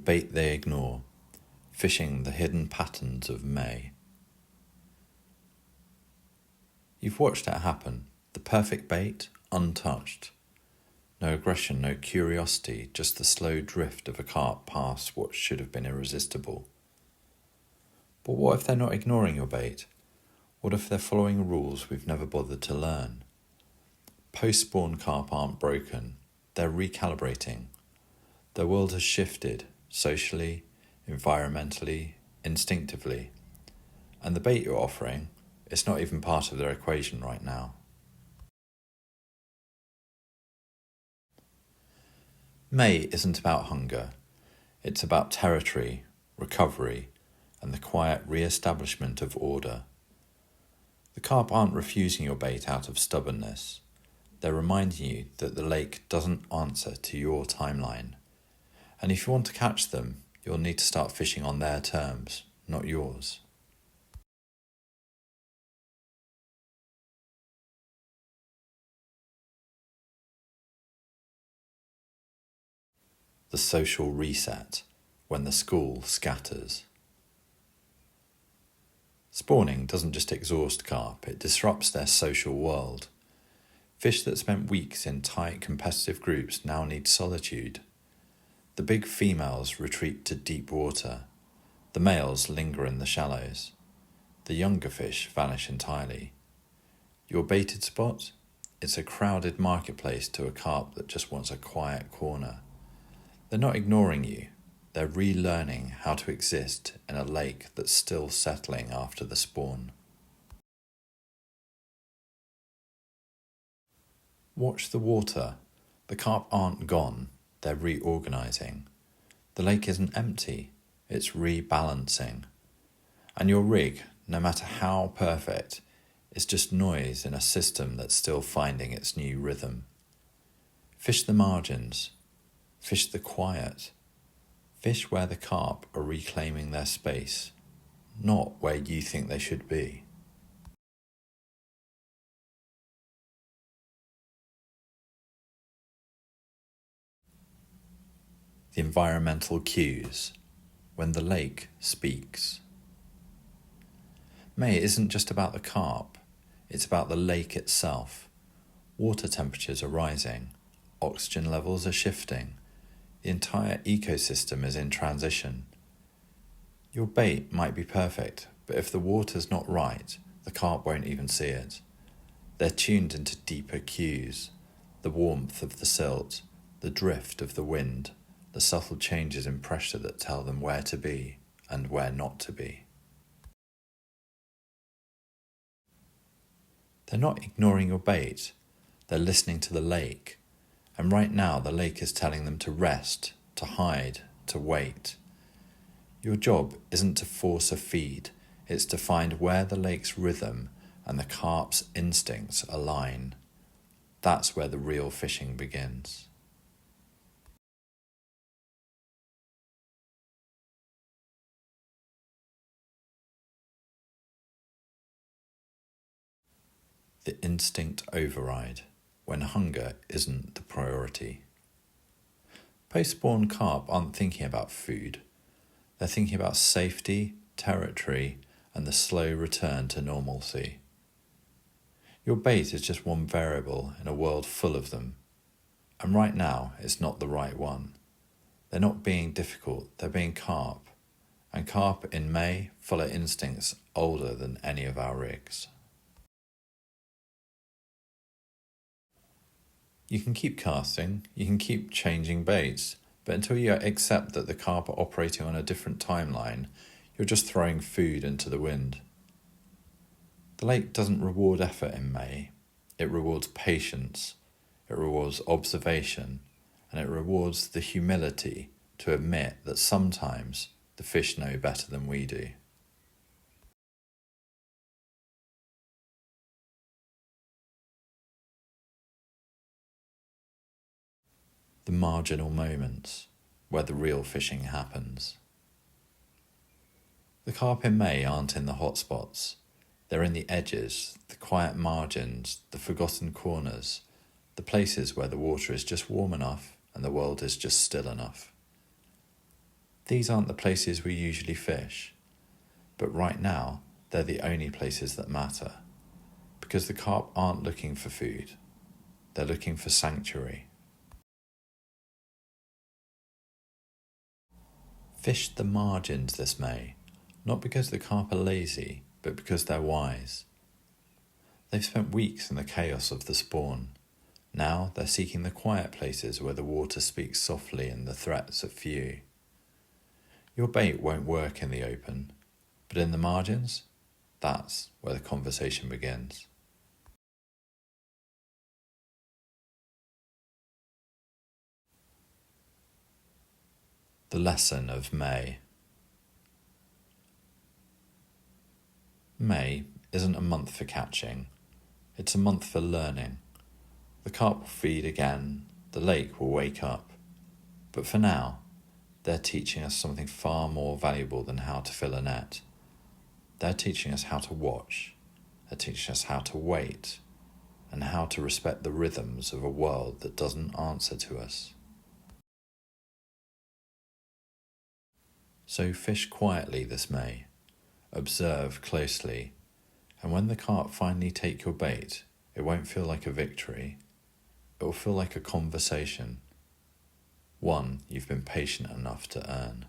bait they ignore, fishing the hidden patterns of May. You've watched it happen, the perfect bait, untouched. No aggression, no curiosity, just the slow drift of a carp past what should have been irresistible. But what if they're not ignoring your bait? What if they're following rules we've never bothered to learn? Post-spawn carp aren't broken, they're recalibrating. Their world has shifted, socially, environmentally, instinctively. And the bait you're offering, it's not even part of their equation right now. May isn't about hunger. It's about territory, recovery, and the quiet re-establishment of order. The carp aren't refusing your bait out of stubbornness. They're reminding you that the lake doesn't answer to your timeline. And if you want to catch them, you'll need to start fishing on their terms, not yours. The social reset, when the school scatters. Spawning doesn't just exhaust carp, it disrupts their social world. Fish that spent weeks in tight competitive groups now need solitude. The big females retreat to deep water. The males linger in the shallows. The younger fish vanish entirely. Your baited spot? It's a crowded marketplace to a carp that just wants a quiet corner. They're not ignoring you. They're relearning how to exist in a lake that's still settling after the spawn. Watch the water. The carp aren't gone. They're reorganizing. The lake isn't empty. It's rebalancing. And your rig, no matter how perfect, is just noise in a system that's still finding its new rhythm. Fish the margins. Fish the quiet. Fish where the carp are reclaiming their space, not where you think they should be. The environmental cues, when the lake speaks. May isn't just about the carp, it's about the lake itself. Water temperatures are rising, oxygen levels are shifting. The entire ecosystem is in transition. Your bait might be perfect, but if the water's not right, the carp won't even see it. They're tuned into deeper cues, the warmth of the silt, the drift of the wind, the subtle changes in pressure that tell them where to be and where not to be. They're not ignoring your bait, they're listening to the lake. And right now the lake is telling them to rest, to hide, to wait. Your job isn't to force a feed, it's to find where the lake's rhythm and the carp's instincts align. That's where the real fishing begins. The instinct override, when hunger isn't the priority. Post-spawn carp aren't thinking about food. They're thinking about safety, territory, and the slow return to normalcy. Your bait is just one variable in a world full of them. And right now, it's not the right one. They're not being difficult, they're being carp. And carp in May follow instincts older than any of our rigs. You can keep casting, you can keep changing baits, but until you accept that the carp are operating on a different timeline, you're just throwing food into the wind. The lake doesn't reward effort in May. It rewards patience, it rewards observation, and it rewards the humility to admit that sometimes the fish know better than we do. The marginal moments where the real fishing happens. The carp in May aren't in the hot spots. They're in the edges, the quiet margins, the forgotten corners, the places where the water is just warm enough and the world is just still enough. These aren't the places we usually fish, but right now they're the only places that matter, because the carp aren't looking for food, they're looking for sanctuary. Fish the margins this May, not because the carp are lazy, but because they're wise. They've spent weeks in the chaos of the spawn. Now they're seeking the quiet places where the water speaks softly and the threats are few. Your bait won't work in the open, but in the margins, that's where the conversation begins. The lesson of May. May isn't a month for catching, it's a month for learning. The carp will feed again, the lake will wake up. But for now, they're teaching us something far more valuable than how to fill a net. They're teaching us how to watch, they're teaching us how to wait, and how to respect the rhythms of a world that doesn't answer to us. So fish quietly this May, observe closely, and when the carp finally take your bait, it won't feel like a victory, it will feel like a conversation, one you've been patient enough to earn.